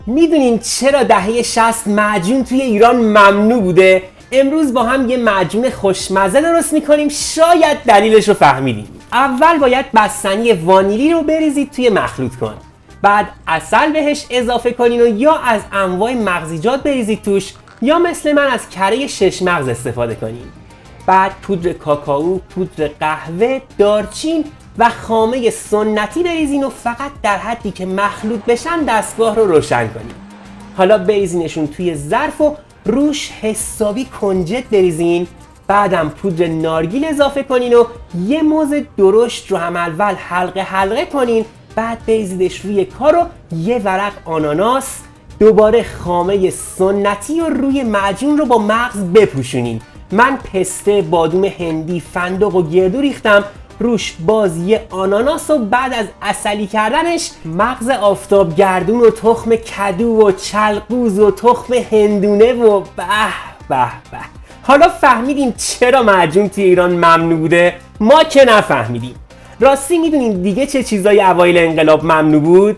میدونین چرا دهه 60 معجون توی ایران ممنوع بوده؟ امروز با هم یه معجون خوشمزه درست میکنیم، شاید دلیلش رو فهمیدیم. اول باید بستنی وانیلی رو بریزید توی مخلوط کن، بعد عسل بهش اضافه کنین و یا از انواع مغزیجات بریزید توش یا مثل من از کره 6 مغز استفاده کنین. بعد پودر کاکائو، پودر قهوه، دارچین و خامه سنتی بریزین و فقط در حدی که مخلوط بشن دستگاه رو روشن کنین. حالا بریزینشون توی ظرف و روش حسابی کنجد بریزین. بعدم پودر نارگیل اضافه کنین و یه موز درشت رو هم اول حلقه حلقه کنین. بعد بریزیدش روی کار و یه ورق آناناس، دوباره خامه سنتی و روی معجون رو با مغز بپوشونین. من پسته، بادوم هندی، فندق و گردو ریختم روش، باز یه آناناس و بعد از عسلی کردنش مغز آفتاب گردون و تخم کدو و چلقوز و تخم هندونه و به به به. حالا فهمیدین چرا معجون توی ایران ممنوع بوده؟ ما که نفهمیدیم. راستی میدونین دیگه چه چیزای اوایل انقلاب ممنوع بود؟